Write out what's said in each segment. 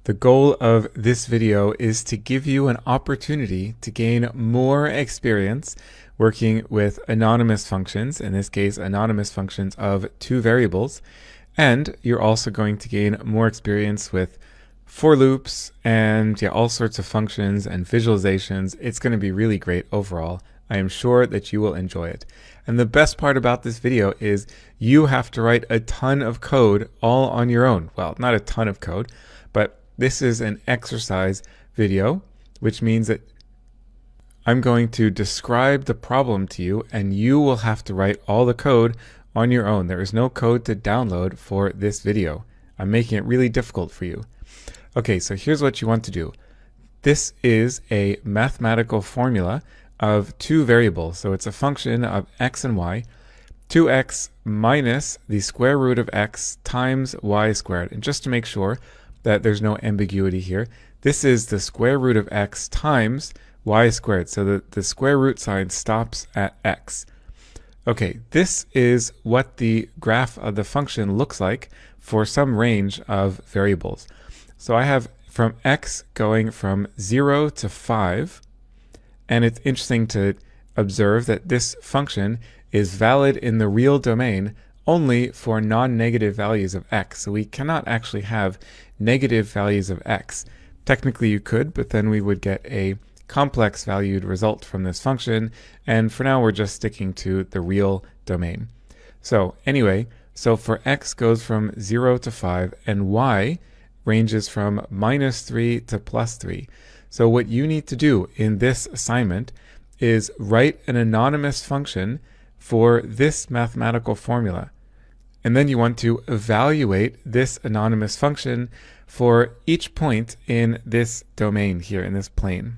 The goal of this video is to give you an opportunity to gain more experience working with anonymous functions, in this case anonymous functions of two variables, and you're also going to gain more experience with for loops and all sorts of functions and visualizations. It's going to be really great overall. I am sure that you will enjoy it. And the best part about this video is you have to write a ton of code all on your own. Well, not a ton of code, but this is an exercise video, which means that I'm going to describe the problem to you and you will have to write all the code on your own. There is no code to download for this video. I'm making it really difficult for you. Okay, so here's what you want to do. This is a mathematical formula of two variables. So it's a function of x and y, 2x minus the square root of x times y squared. And just to make sure that there's no ambiguity here, this is the square root of x times y squared. So the square root sign stops at x. Okay, this is what the graph of the function looks like for some range of variables. So I have from x going from 0 to 5, and it's interesting to observe that this function is valid in the real domain only for non-negative values of x. So we cannot actually have negative values of x. Technically you could, but then we would get a complex valued result from this function, and for now we're just sticking to the real domain. So anyway, so for x goes from 0 to 5 and y ranges from -3 to +3. So what you need to do in this assignment is write an anonymous function for this mathematical formula. And then you want to evaluate this anonymous function for each point in this domain here, in this plane.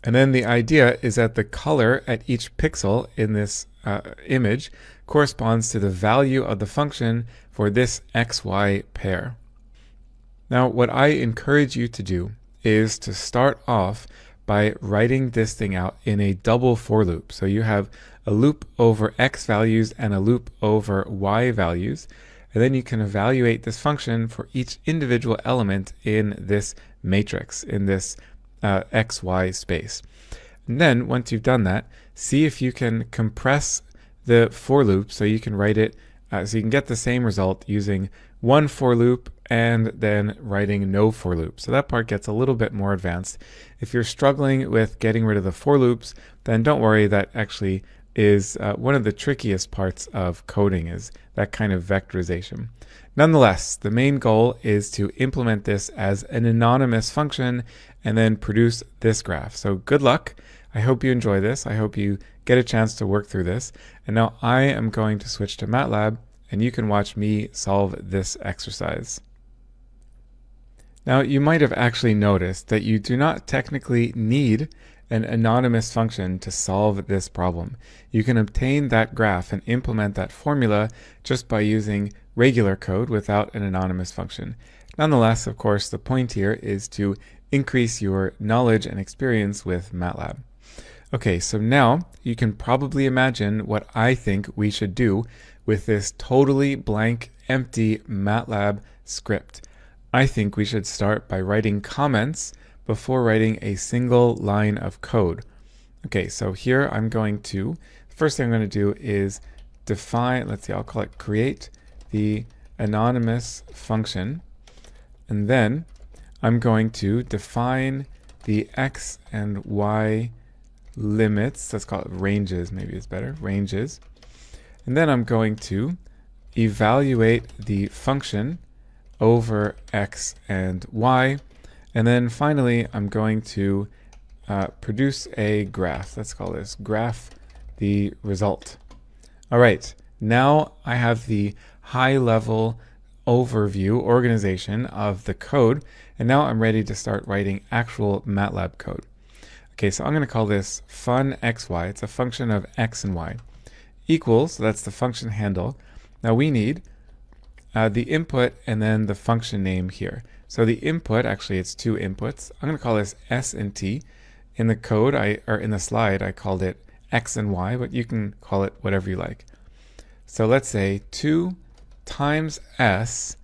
And then the idea is that the color at each pixel in this image corresponds to the value of the function for this xy pair. Now, what I encourage you to do is to start off by writing this thing out in a double for loop. So you have a loop over x values and a loop over y values, and then you can evaluate this function for each individual element in this matrix, in this xy space. And then once you've done that, see if you can compress the for loop so you can write it, so you can get the same result using one for loop and then writing no for loop. So that part gets a little bit more advanced. If you're struggling with getting rid of the for loops, then don't worry, that actually is one of the trickiest parts of coding, is that kind of vectorization. Nonetheless, the main goal is to implement this as an anonymous function and then produce this graph. So good luck. I hope you enjoy this. I hope you get a chance to work through this. And now I am going to switch to Matlab and you can watch me solve this exercise. Now, you might have actually noticed that you do not technically need an anonymous function to solve this problem. You can obtain that graph and implement that formula just by using regular code without an anonymous function. Nonetheless, of course, the point here is to increase your knowledge and experience with Matlab. Okay, so now you can probably imagine what I think we should do with this totally blank, empty Matlab script. I think we should start by writing comments before writing a single line of code. Okay, so here I'm going to, first thing I'm going to do is define, let's see, I'll call it create the anonymous function. And then I'm going to define the x and y limits, let's call it ranges, maybe it's better, ranges. And then I'm going to evaluate the function over x and y. And then finally, I'm going to produce a graph. Let's call this graph the result. All right, now I have the high-level overview, organization of the code, and now I'm ready to start writing actual Matlab code. Okay, so I'm going to call this fun xy. It's a function of x and y. Equals, so that's the function handle. Now we need the input and then the function name here. So the input, actually it's two inputs. I'm going to call this s and t. In the code, or in the slide, I called it x and y, but you can call it whatever you like. So let's say 2 times s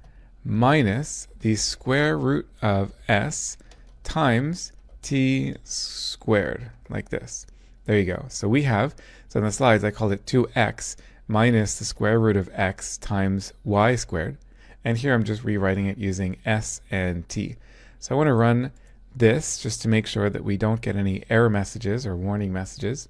minus the square root of s times t squared, like this. There you go. So we have, so in the slides I called it 2x minus the square root of x times y squared. And here I'm just rewriting it using s and t. So I want to run this just to make sure that we don't get any error messages or warning messages.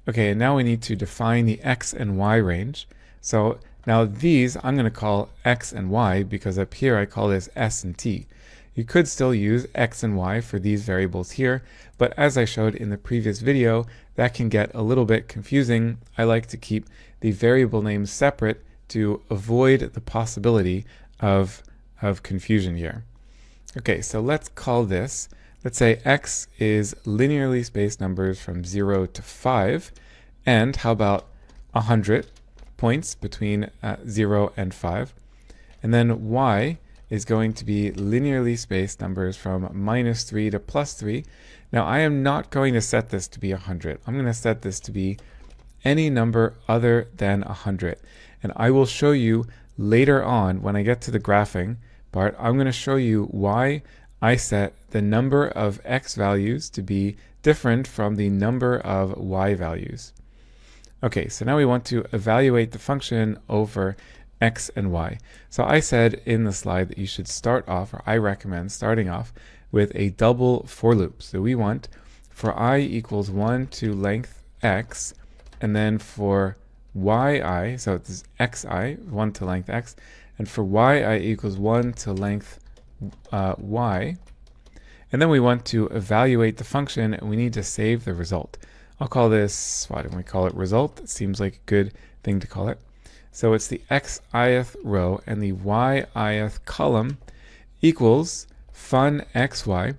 Okay, and now we need to define the x and y range. So now these I'm going to call x and y because up here I call this s and t. You could still use x and y for these variables here, but as I showed in the previous video, that can get a little bit confusing. I like to keep the variable names separate to avoid the possibility of confusion here. Okay, so let's call this, let's say x is linearly spaced numbers from 0 to 5, and how about 100 points between 0 and 5, and then y is going to be linearly spaced numbers from -3 to +3. Now I am not going to set this to be 100. I'm going to set this to be any number other than 100. And I will show you later on when I get to the graphing part, I'm going to show you why I set the number of x values to be different from the number of y values. Okay, so now we want to evaluate the function over x and y. So I said in the slide that you should start off, or I recommend starting off with a double for loop. So we want for I equals 1 to length x, and then for yi, so it's xi, 1 to length x, and for yi equals 1 to length y. And then we want to evaluate the function, and we need to save the result. I'll call this, why don't we call it result? It seems like a good thing to call it. So it's the xith row and the yith column equals fun xy.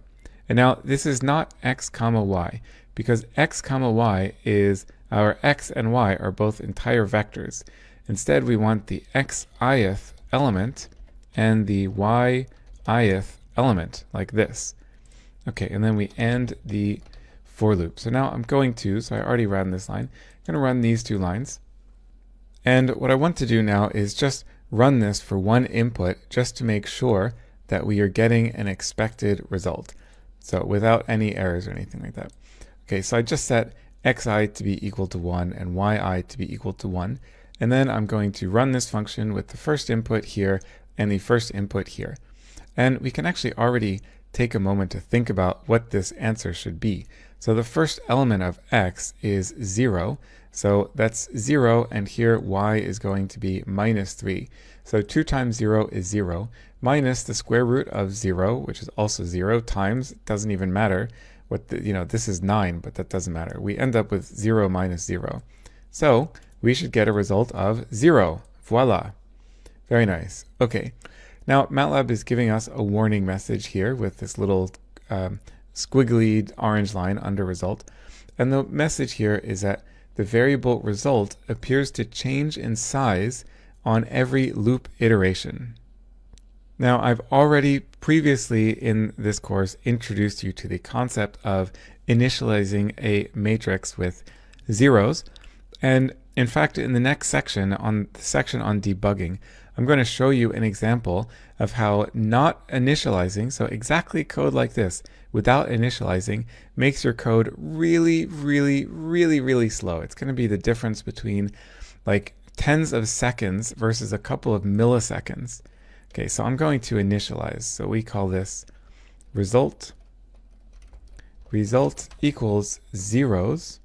And now this is not x comma y, because x comma y is our x and y are both entire vectors. Instead, we want the xith element and the yith element, like this. Okay, and then we end the for loop. So now I'm going to, so I already ran this line, I'm going to run these two lines. And what I want to do now is just run this for one input just to make sure that we are getting an expected result. So without any errors or anything like that. Okay, so I just set xi to be equal to 1 and yi to be equal to 1. And then I'm going to run this function with the first input here and the first input here. And we can actually already take a moment to think about what this answer should be. So the first element of x is 0. So that's 0, and here y is going to be -3. So 2 times 0 is 0, minus the square root of 0, which is also 0, times, it doesn't even matter. What this is 9, but that doesn't matter. We end up with 0 minus 0. So we should get a result of 0. Voila. Very nice. Okay. Now MATLAB is giving us a warning message here with this little squiggly orange line under result. And the message here is that the variable result appears to change in size on every loop iteration. Now, I've already previously in this course introduced you to the concept of initializing a matrix with zeros. And in fact, in the next section, on the section on debugging, I'm going to show you an example of how not initializing, so exactly code like this, without initializing, makes your code really, really, really, really slow. It's going to be the difference between like tens of seconds versus a couple of milliseconds. Okay, so I'm going to initialize. So we call this result. Result equals zeros,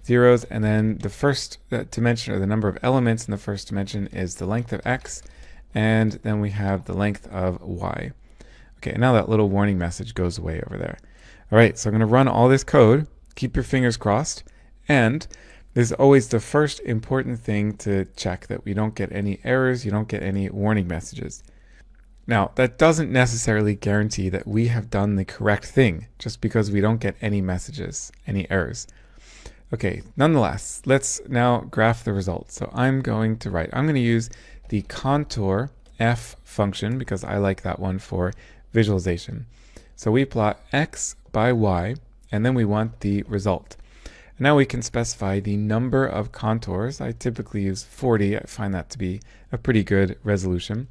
and then the first dimension, or the number of elements in the first dimension, is the length of x, and then we have the length of y. Okay, now that little warning message goes away over there. All right, so I'm going to run all this code. Keep your fingers crossed, and this is always the first important thing to check, that we don't get any errors, you don't get any warning messages. Now, that doesn't necessarily guarantee that we have done the correct thing, just because we don't get any messages, any errors. Okay, nonetheless, let's now graph the results. So I'm going to use the contour f function because I like that one for visualization. So we plot x by y, and then we want the result. And now we can specify the number of contours. I typically use 40. I find that to be a pretty good resolution.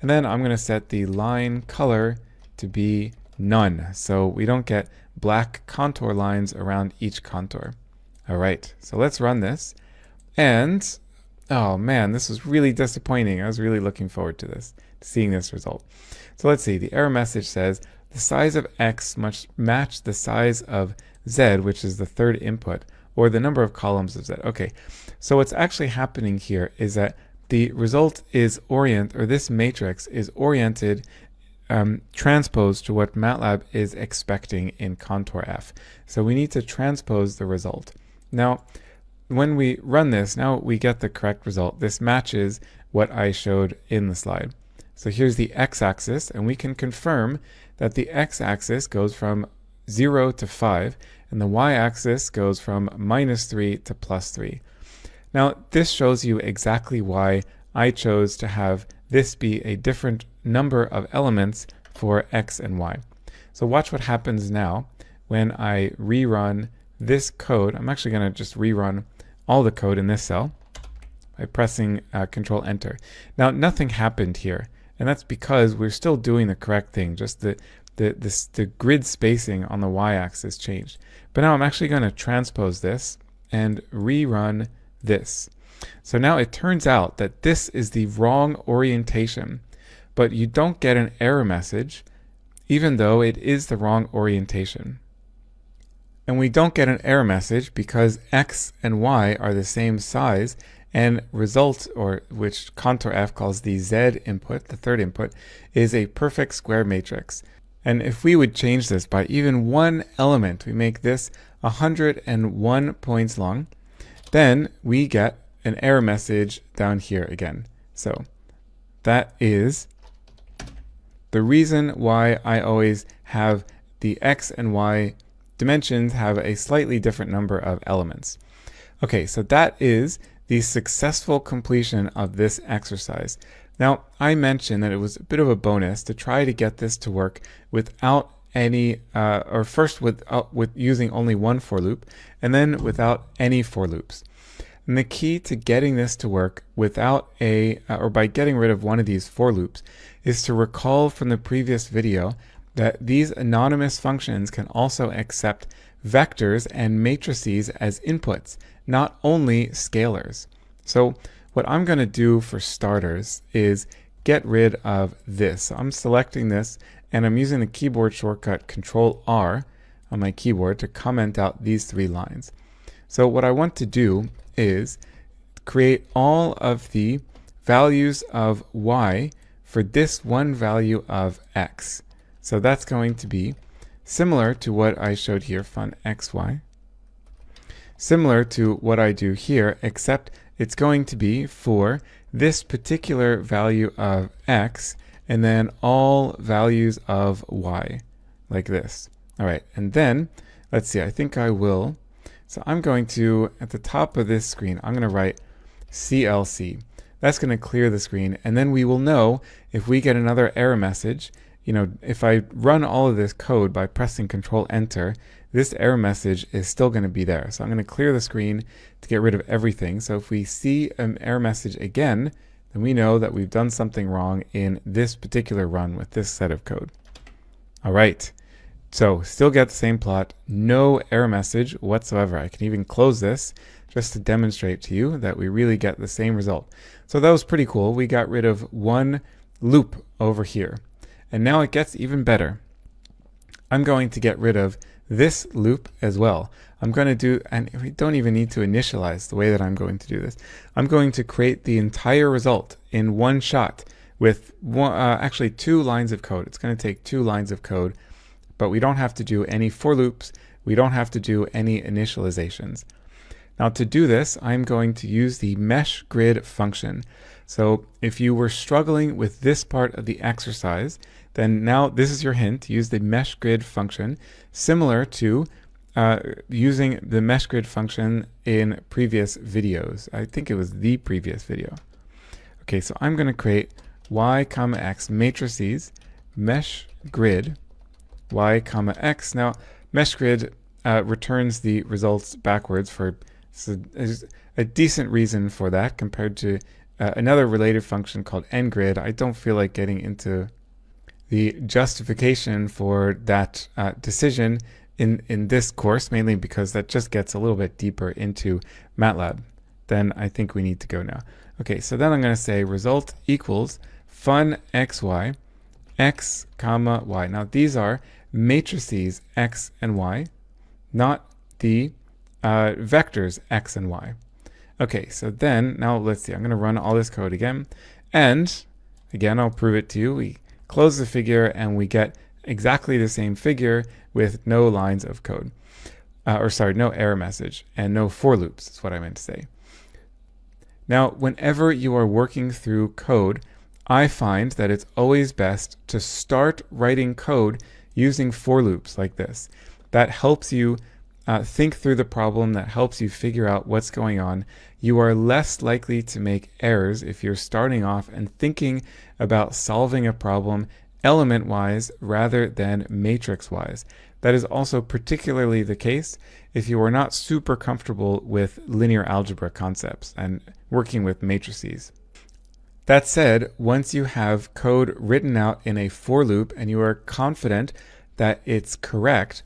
And then I'm going to set the line color to be none, so we don't get black contour lines around each contour. All right, so let's run this. And oh man, this was really disappointing. I was really looking forward to this, seeing this result. So let's see, the error message says the size of X must match the size of Z, which is the third input, or the number of columns of Z. Okay, so what's actually happening here is that the result is this matrix is oriented, transposed to what Matlab is expecting in contour F. So we need to transpose the result. Now, when we run this, now we get the correct result. This matches what I showed in the slide. So here's the x-axis, and we can confirm that the x-axis goes from 0 to 5, and the y-axis goes from -3 to +3. Now, this shows you exactly why I chose to have this be a different number of elements for x and y. So watch what happens now when I rerun this code. I'm actually going to just rerun all the code in this cell by pressing Control Enter. Now, nothing happened here, and that's because we're still doing the correct thing. Just the grid spacing on the y-axis changed. But now I'm actually going to transpose this and rerun this. So now it turns out that this is the wrong orientation, but you don't get an error message even though it is the wrong orientation. And we don't get an error message because x and y are the same size, and result, or which contour F calls the Z input, the third input, is a perfect square matrix. And if we would change this by even one element, we make this 101 points long, then we get an error message down here again. So that is the reason why I always have the x and y dimensions have a slightly different number of elements. Okay, so that is the successful completion of this exercise. Now, I mentioned that it was a bit of a bonus to try to get this to work without any, with using only one for loop, and then without any for loops. And the key to getting this to work without or by getting rid of one of these for loops is to recall from the previous video that these anonymous functions can also accept vectors and matrices as inputs, not only scalars. So what I'm going to do for starters is get rid of this. So I'm selecting this, and I'm using the keyboard shortcut Control-R on my keyboard to comment out these three lines. So what I want to do is create all of the values of y for this one value of x. So that's going to be similar to what I showed here, fun xy. Similar to what I do here, except it's going to be for this particular value of x and then all values of y, like this. All right, and then let's see, I think I will. So I'm going to, at the top of this screen, I'm going to write CLC. That's going to clear the screen, and then we will know if we get another error message. You know, if I run all of this code by pressing Control Enter, this error message is still going to be there. So I'm going to clear the screen to get rid of everything. So if we see an error message again, then we know that we've done something wrong in this particular run with this set of code. All right. So still get the same plot, no error message whatsoever. I can even close this just to demonstrate to you that we really get the same result. So that was pretty cool. We got rid of one loop over here. And now it gets even better. I'm going to get rid of this loop as well. I'm going to do, and we don't even need to initialize the way that I'm going to do this. I'm going to create the entire result in one shot with actually 2 lines of code. It's going to take 2 lines of code, but we don't have to do any for loops. We don't have to do any initializations. Now to do this, I'm going to use the mesh grid function. So if you were struggling with this part of the exercise, then now this is your hint. Use the mesh grid function, similar to using the mesh grid function in previous videos. I think it was the previous video. Okay, so I'm going to create y comma x matrices mesh grid y comma x. Now mesh grid returns the results backwards for a decent reason for that compared to another related function called ngrid. I don't feel like getting into the justification for that decision in this course, mainly because that just gets a little bit deeper into Matlab than I think we need to go now. Okay, so then I'm going to say result equals fun xy, x comma y. Now these are matrices x and y, not the vectors x and y. Okay, so then now let's see. I'm going to run all this code again, and again I'll prove it to you. We close the figure and we get exactly the same figure with no lines of code, no error message and no for loops is what I meant to say. Now, whenever you are working through code, I find that it's always best to start writing code using for loops like this. That helps you think through the problem, that helps you figure out what's going on. You are less likely to make errors if you're starting off and thinking about solving a problem element-wise rather than matrix-wise. That is also particularly the case if you are not super comfortable with linear algebra concepts and working with matrices. That said, once you have code written out in a for loop and you are confident that it's correct,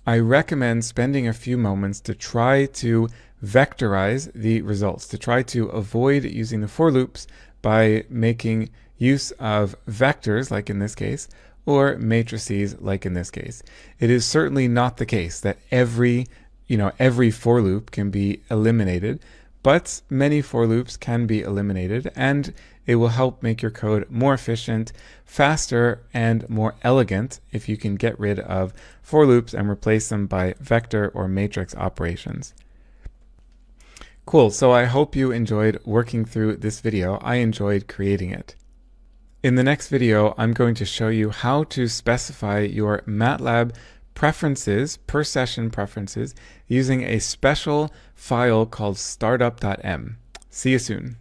I recommend spending a few moments to try to vectorize the results, to try to avoid using the for loops by making use of vectors, like in this case, or matrices, like in this case. It is certainly not the case that every for loop can be eliminated, but many for loops can be eliminated, and it will help make your code more efficient, faster, and more elegant if you can get rid of for loops and replace them by vector or matrix operations. Cool, so I hope you enjoyed working through this video. I enjoyed creating it. In the next video, I'm going to show you how to specify your Matlab preferences, per session preferences, using a special file called startup.m. See you soon.